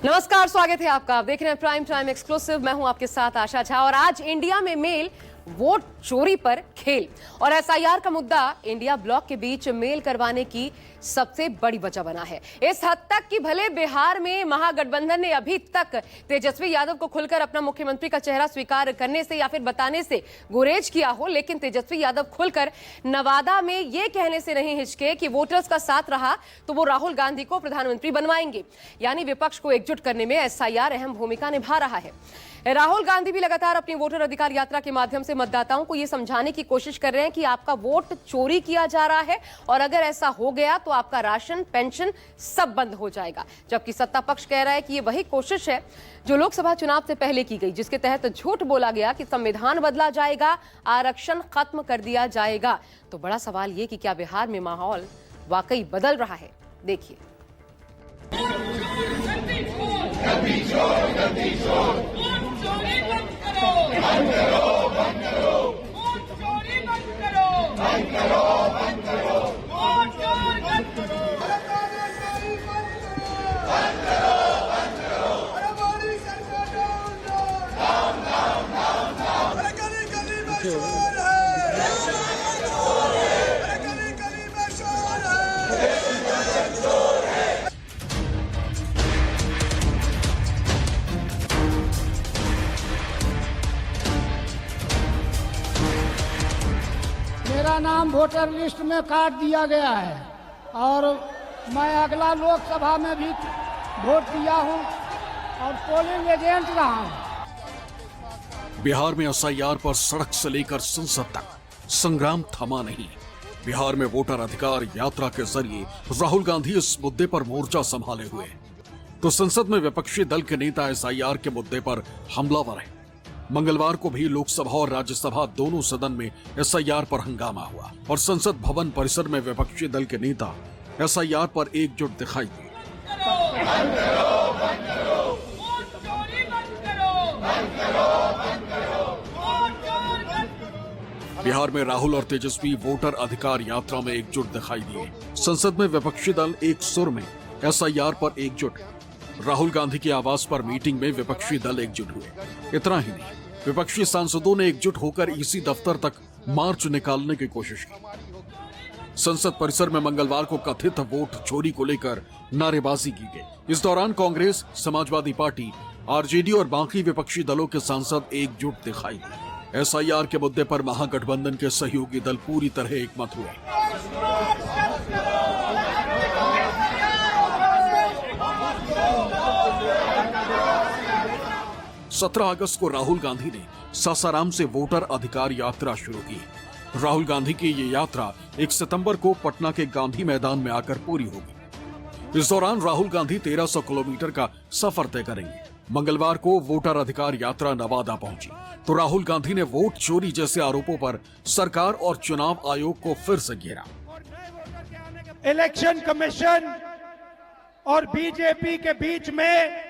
नमस्कार, स्वागत है आपका। आप देख रहे हैं प्राइम टाइम एक्सक्लूसिव। मैं हूं आपके साथ आशा झा और आज इंडिया में मेल वोट चोरी पर खेल और एसआईआर का मुद्दा इंडिया ब्लॉक के बीच मेल करवाने की सबसे बड़ी वजह बना है। इस हद तक कि भले बिहार में महागठबंधन ने अभी तक तेजस्वी यादव को खुलकर अपना मुख्यमंत्री का चेहरा स्वीकार करने से या फिर बताने से गुरेज किया हो, लेकिन तेजस्वी यादव खुलकर नवादा में यह कहने से नहीं हिचके कि वोटर्स का साथ रहा तो वो राहुल गांधी को प्रधानमंत्री बनवाएंगे। यानी विपक्ष को एकजुट करने में एसआईआर अहम भूमिका निभा रहा है। राहुल गांधी भी लगातार अपनी वोटर अधिकार यात्रा के माध्यम से मतदाताओं को यह समझाने की कोशिश कर रहे हैं कि आपका वोट चोरी किया जा रहा है और अगर ऐसा हो गया तो आपका राशन, पेंशन सब बंद हो जाएगा। जबकि सत्ता पक्ष कह रहा है कि ये वही कोशिश है जो लोकसभा चुनाव से पहले की गई, जिसके तहत झूठ बोला गया कि संविधान बदला जाएगा, आरक्षण खत्म कर दिया जाएगा। तो बड़ा सवाल ये कि क्या बिहार में माहौल वाकई बदल रहा है? देखिए। मेरा नाम वोटर लिस्ट में काट दिया गया है और मैं अगला लोकसभा में भी वोट दिया हूं और पोलिंग एजेंट रहा हूं। बिहार में एसआईआर पर सड़क से लेकर संसद तक संग्राम थमा नहीं। बिहार में वोटर अधिकार यात्रा के जरिए राहुल गांधी इस मुद्दे पर मोर्चा संभाले हुए, तो संसद में विपक्षी दल के नेता एसआईआर के मुद्दे पर हमलावर हैं। मंगलवार को भी लोकसभा और राज्यसभा दोनों सदन में एसआईआर पर हंगामा हुआ और संसद भवन परिसर में विपक्षी दल के नेता एसआईआर पर एकजुट दिखाई दिए। बिहार में राहुल और तेजस्वी वोटर अधिकार यात्रा में एकजुट दिखाई दिए। संसद में विपक्षी दल एक सुर में एसआईआर पर एकजुट। राहुल गांधी के आवास पर मीटिंग में विपक्षी दल एकजुट हुए। इतना ही नहीं, विपक्षी सांसदों ने एकजुट होकर ईसी दफ्तर तक मार्च निकालने की कोशिश की। संसद परिसर में मंगलवार को कथित वोट चोरी को लेकर नारेबाजी की गई। इस दौरान कांग्रेस, समाजवादी पार्टी, आरजेडी और बाकी विपक्षी दलों के सांसद एकजुट दिखाई दिए। एसआईआर के मुद्दे पर महागठबंधन के सहयोगी दल पूरी तरह एकमत हुए। 17 अगस्त को राहुल गांधी ने सासाराम से वोटर अधिकार यात्रा शुरू की। राहुल गांधी की ये यात्रा 1 सितंबर को पटना के गांधी मैदान में आकर पूरी होगी। इस दौरान राहुल गांधी 1300 किलोमीटर का सफर तय करेंगे। मंगलवार को वोटर अधिकार यात्रा नवादा पहुंची तो राहुल गांधी ने वोट चोरी जैसे आरोपों पर सरकार और चुनाव आयोग को फिर से घेरा। इलेक्शन कमीशन और बीजेपी के बीच में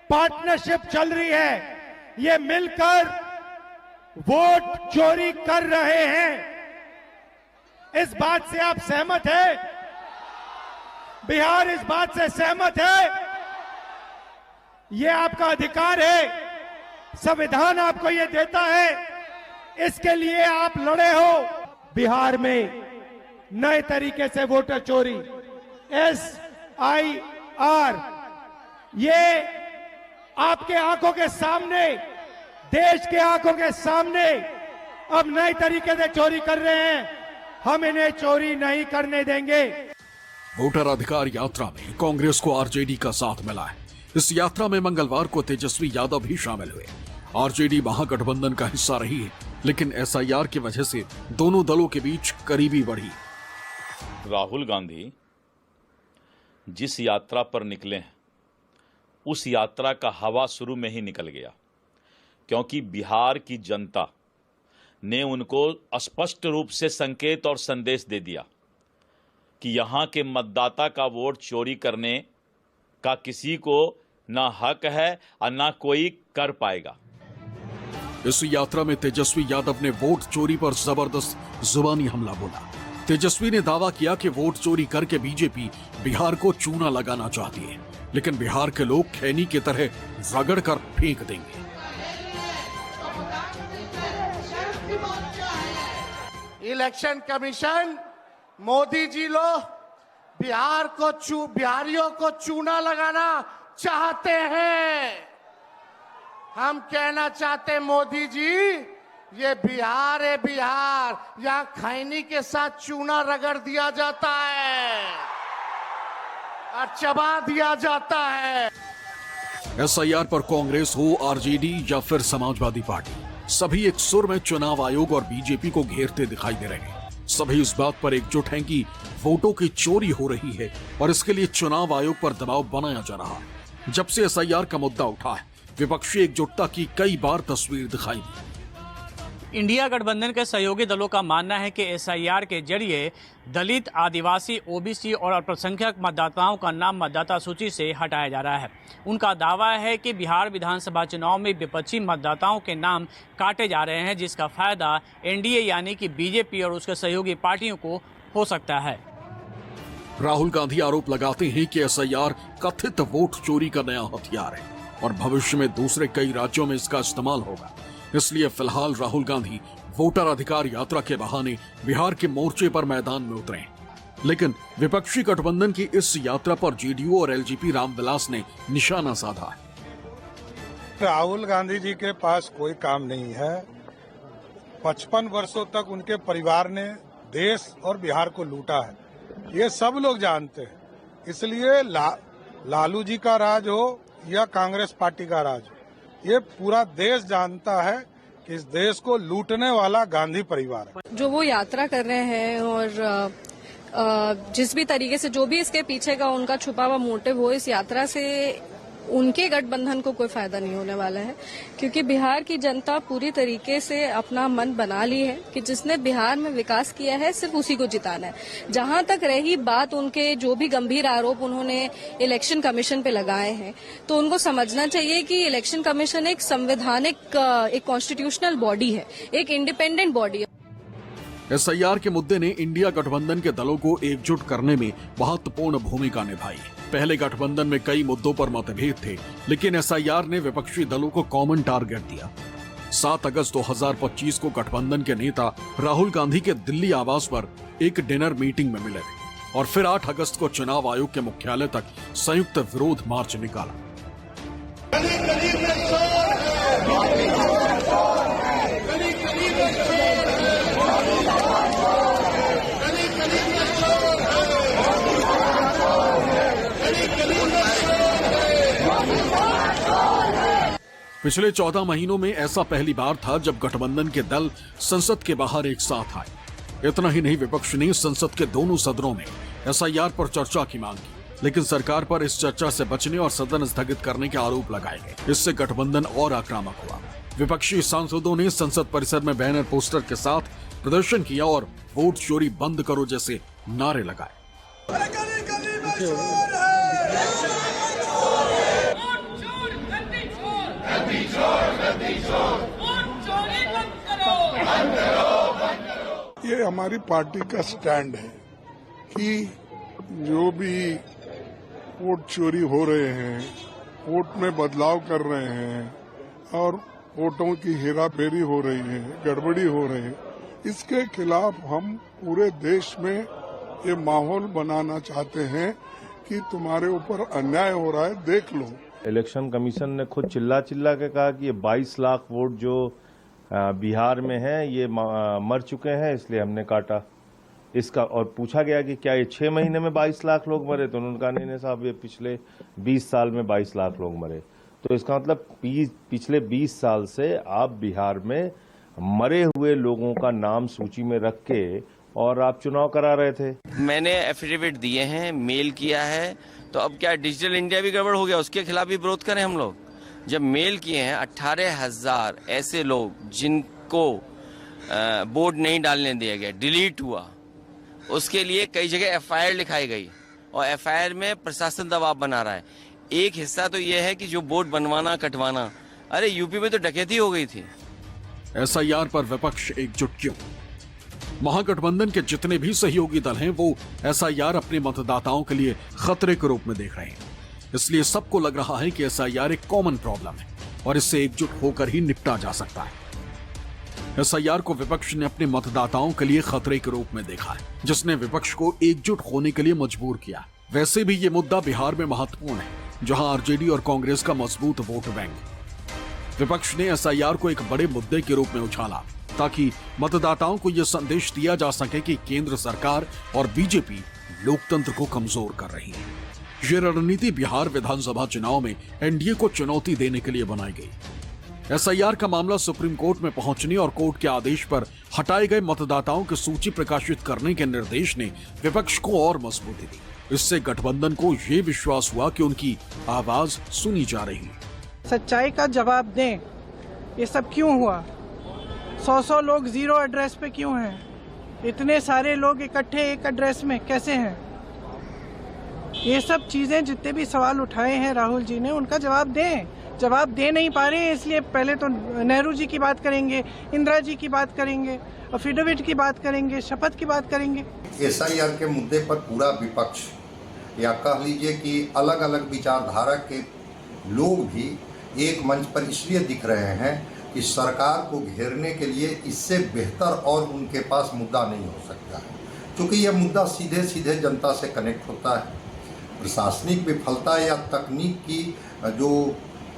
पार्टनरशिप चल रही है। ये मिलकर वोट चोरी कर रहे हैं। इस बात से आप सहमत हैं? बिहार इस बात से सहमत है? ये आपका अधिकार है, संविधान आपको ये देता है, इसके लिए आप लड़े हो। बिहार में नए तरीके से वोटर चोरी, एसआईआर, ये आपके आंखों के सामने, देश के आंखों के सामने अब नए तरीके से चोरी कर रहे हैं। हम इन्हें चोरी नहीं करने देंगे। वोटर अधिकार यात्रा में कांग्रेस को आरजेडी का साथ मिला है। इस यात्रा में मंगलवार को तेजस्वी यादव भी शामिल हुए। आरजेडी महागठबंधन का हिस्सा रही है, लेकिन एसआईआर की वजह से दोनों दलों के बीच करीबी बढ़ी। राहुल गांधी जिस यात्रा पर निकले हैं उस यात्रा का हवा शुरू में ही निकल गया, क्योंकि बिहार की जनता ने उनको स्पष्ट रूप से संकेत और संदेश दे दिया कि यहां के मतदाता का वोट चोरी करने का किसी को ना हक है और ना कोई कर पाएगा। इस यात्रा में तेजस्वी यादव ने वोट चोरी पर जबरदस्त जुबानी हमला बोला। तेजस्वी ने दावा किया कि वोट चोरी करके बीजेपी बिहार को चूना लगाना चाहती है। लेकिन बिहार के लोग खैनी की तरह रगड़ कर फेंक देंगे। इलेक्शन कमीशन, मोदी जी लोग बिहारियों को चूना लगाना चाहते हैं। हम कहना चाहते मोदी जी, ये बिहार है, बिहार, यहाँ खैनी के साथ चूना रगड़ दिया जाता है और चबा दिया जाता है। एसआईआर पर कांग्रेस हो, आरजेडी या फिर समाजवादी पार्टी, सभी एक सुर में चुनाव आयोग और बीजेपी को घेरते दिखाई दे रहे हैं। सभी इस बात पर एकजुट हैं कि वोटों की चोरी हो रही है और इसके लिए चुनाव आयोग पर दबाव बनाया जा रहा है। जब से एसआईआर का मुद्दा उठा है, विपक्षी एकजुटता की कई बार तस्वीर दिखाई दी। इंडिया गठबंधन के सहयोगी दलों का मानना है कि एसआईआर के जरिए दलित, आदिवासी, ओबीसी और अल्पसंख्यक मतदाताओं का नाम मतदाता सूची से हटाया जा रहा है। उनका दावा है कि बिहार विधानसभा चुनाव में विपक्षी मतदाताओं के नाम काटे जा रहे हैं, जिसका फायदा एनडीए यानी कि बीजेपी और उसके सहयोगी पार्टियों को हो सकता है। राहुल गांधी आरोप लगाते हैं कि एसआईआर कथित वोट चोरी का नया हथियार है और भविष्य में दूसरे कई राज्यों में इसका इस्तेमाल होगा। इसलिए फिलहाल राहुल गांधी वोटर अधिकार यात्रा के बहाने बिहार के मोर्चे पर मैदान में उतरे हैं। लेकिन विपक्षी गठबंधन की इस यात्रा पर जेडीयू और एलजेपी रामविलास ने निशाना साधा है। राहुल गांधी जी के पास कोई काम नहीं है। 55 वर्षों तक उनके परिवार ने देश और बिहार को लूटा है, ये सब लोग जानते हैं। इसलिए लालू जी का राज हो या कांग्रेस पार्टी का राज हो, ये पूरा देश जानता है कि इस देश को लूटने वाला गांधी परिवार है। जो वो यात्रा कर रहे हैं और जिस भी तरीके से जो भी इसके पीछे का उनका छुपा हुआ मोटिव हो, इस यात्रा से उनके गठबंधन को कोई फायदा नहीं होने वाला है, क्योंकि बिहार की जनता पूरी तरीके से अपना मन बना ली है कि जिसने बिहार में विकास किया है सिर्फ उसी को जिताना है। जहां तक रही बात उनके जो भी गंभीर आरोप उन्होंने इलेक्शन कमीशन पे लगाए हैं, तो उनको समझना चाहिए कि इलेक्शन कमीशन एक संवैधानिक, एक कॉन्स्टिट्यूशनल बॉडी है, एक इंडिपेंडेंट बॉडी है। एसआईआर के मुद्दे ने इंडिया गठबंधन के दलों को एकजुट करने में महत्वपूर्ण भूमिका निभाई। पहले गठबंधन में कई मुद्दों पर मतभेद थे, लेकिन एसआईआर ने विपक्षी दलों को कॉमन टारगेट दिया। 7 अगस्त 2025 को गठबंधन के नेता राहुल गांधी के दिल्ली आवास पर एक डिनर मीटिंग में मिले थे और फिर 8 अगस्त को चुनाव आयोग के मुख्यालय तक संयुक्त विरोध मार्च निकाला। पिछले 14 महीनों में ऐसा पहली बार था जब गठबंधन के दल संसद के बाहर एक साथ आए। इतना ही नहीं, विपक्ष ने संसद के दोनों सदनों में एसआईआर पर चर्चा की मांग की, लेकिन सरकार पर इस चर्चा से बचने और सदन स्थगित करने के आरोप लगाए गए। इससे गठबंधन और आक्रामक हुआ। विपक्षी सांसदों ने संसद परिसर में बैनर पोस्टर के साथ प्रदर्शन किया और वोट चोरी बंद करो जैसे नारे लगाए। ये हमारी पार्टी का स्टैंड है कि जो भी वोट चोरी हो रहे हैं, वोट में बदलाव कर रहे हैं और वोटों की हेराफेरी हो रही है, गड़बड़ी हो रही है, इसके खिलाफ हम पूरे देश में ये माहौल बनाना चाहते हैं कि तुम्हारे ऊपर अन्याय हो रहा है, देख लो। इलेक्शन कमीशन ने खुद चिल्ला के कहा कि ये 22 लाख वोट जो बिहार में है ये मर चुके हैं, इसलिए हमने काटा इसका। और पूछा गया कि क्या ये 6 महीने में 22 लाख लोग मरे, तो उन्होंने कहा नहीं साहब, ये पिछले 20 साल में 22 लाख लोग मरे। तो इसका मतलब पिछले 20 साल से आप बिहार में मरे हुए लोगों का नाम सूची में रख के और आप चुनाव करा रहे थे। मैंने एफिडेविट दिए हैं, मेल किया है, तो अब क्या डिजिटल इंडिया भी गड़बड़ हो गया, उसके खिलाफ भी विरोध करें हम लोग। जब मेल किए हैं 18,000 ऐसे लोग जिनको वोट नहीं डालने दिया गया, डिलीट हुआ, उसके लिए कई जगह एफआईआर लिखाई गई और एफआईआर में प्रशासन दबाव बना रहा है। एक हिस्सा तो यह है कि जो वोट बनवाना कटवाना, अरे यूपी में तो डकैती हो गई थी। एसआईआर पर विपक्ष एकजुट क्यों? महागठबंधन के जितने भी सहयोगी दल हैं वो एसआईआर अपने मतदाताओं के लिए खतरे के रूप में देख रहे हैं। इसलिए सबको लग रहा है कि एसआईआर एक कॉमन प्रॉब्लम है और इससे एकजुट होकर ही निपटा जा सकता है। एसआईआर को विपक्ष ने अपने मतदाताओं के लिए खतरे के रूप में देखा है, जिसने विपक्ष को एकजुट होने के लिए मजबूर किया। वैसे भी ये मुद्दा बिहार में महत्वपूर्ण है, जहां आरजेडी और कांग्रेस का मजबूत वोट बैंक। विपक्ष ने एसआईआर को एक बड़े मुद्दे के रूप में उछाला ताकि मतदाताओं को यह संदेश दिया जा सके कि केंद्र सरकार और बीजेपी लोकतंत्र को कमजोर कर रही है। ये रणनीति बिहार विधानसभा चुनाव में एनडीए को चुनौती देने के लिए बनाई गई। एसआईआर का मामला सुप्रीम कोर्ट में पहुंचने और कोर्ट के आदेश पर हटाए गए मतदाताओं की सूची प्रकाशित करने के निर्देश ने विपक्ष को और मजबूती दी। इससे गठबंधन को ये विश्वास हुआ कि उनकी आवाज सुनी जा रही है। सच्चाई का जवाब दें, ये सब क्यों हुआ? 100 लोग जीरो एड्रेस पे क्यों हैं? इतने सारे लोग इकट्ठे एक एड्रेस में कैसे हैं? ये सब चीजें, जितने भी सवाल उठाए हैं राहुल जी ने, उनका जवाब दें। जवाब दे नहीं पा रहे हैं, इसलिए पहले तो नेहरू जी की बात करेंगे, इंदिरा जी की बात करेंगे, अफिडेविट की बात करेंगे, शपथ की बात करेंगे। एसआईआर के मुद्दे पर पूरा विपक्ष, या कह लीजिए कि अलग अलग विचारधारा के लोग भी एक मंच पर इसलिए दिख रहे हैं कि सरकार को घेरने के लिए इससे बेहतर और उनके पास मुद्दा नहीं हो सकता है, क्योंकि यह मुद्दा सीधे सीधे जनता से कनेक्ट होता है। प्रशासनिक विफलता या तकनीक की जो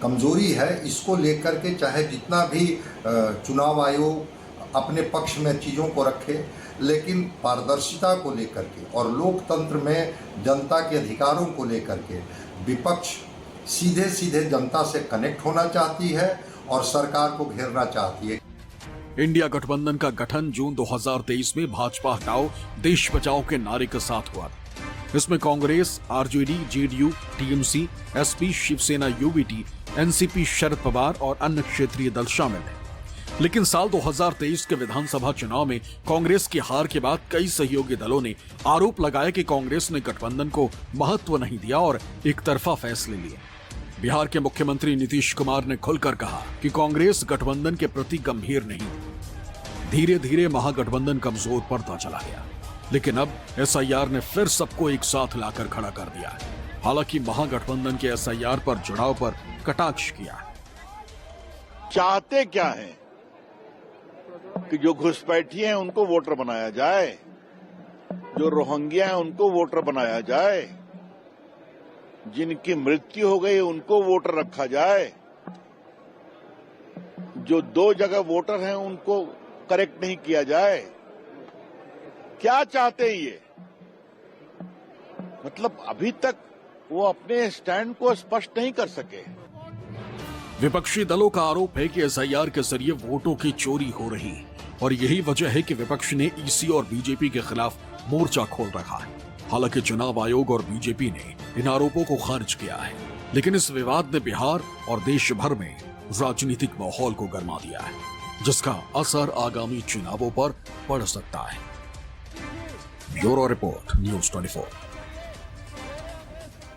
कमजोरी है, इसको लेकर के चाहे जितना भी चुनाव आयोग अपने पक्ष में चीज़ों को रखे, लेकिन पारदर्शिता को लेकर के और लोकतंत्र में जनता के अधिकारों को लेकर के विपक्ष सीधे सीधे जनता से कनेक्ट होना चाहती है और सरकार को घेरना चाहती है। इंडिया गठबंधन का गठन जून 2023 में भाजपा हटाओ देश बचाओ के नारे के साथ हुआ। इसमें कांग्रेस, आरजेडी, जेडीयू, टीएमसी, एसपी, शिवसेना, यूबीटी, एनसीपी, शरद पवार और अन्य क्षेत्रीय दल शामिल हैं। लेकिन साल 2023 के विधानसभा चुनाव में कांग्रेस की हार के बाद कई सहयोगी दलों ने आरोप लगाया कि कांग्रेस ने गठबंधन को महत्व नहीं दिया और एक तरफा फैसले लिए। बिहार के मुख्यमंत्री नीतीश कुमार ने खुलकर कहा कि कांग्रेस गठबंधन के प्रति गंभीर नहीं। धीरे धीरे महागठबंधन कमजोर पड़ता चला गया, लेकिन अब एसआईआर ने फिर सबको एक साथ लाकर खड़ा कर दिया। हालांकि महागठबंधन के एसआईआर पर जुड़ाव पर कटाक्ष किया। चाहते क्या है कि जो घुसपैठी हैं उनको वोटर बनाया जाए, जो रोहिंग्या हैं उनको वोटर बनाया जाए, जिनकी मृत्यु हो गई उनको वोटर रखा जाए, जो 2 जगह वोटर हैं उनको करेक्ट नहीं किया जाए। क्या चाहते हैं ये? मतलब अभी तक वो अपने स्टैंड को स्पष्ट नहीं कर सके। विपक्षी दलों का आरोप है कि एसआईआर के जरिए वोटों की चोरी हो रही और यही वजह है कि विपक्ष ने ईसी और बीजेपी के खिलाफ मोर्चा खोल रखा है। हालांकि चुनाव आयोग और बीजेपी ने इन आरोपों को खारिज किया है, लेकिन इस विवाद ने बिहार और देश भर में राजनीतिक माहौल को गरमा दिया है, जिसका असर आगामी चुनावों पर पड़ सकता है। Bureau report, news 24।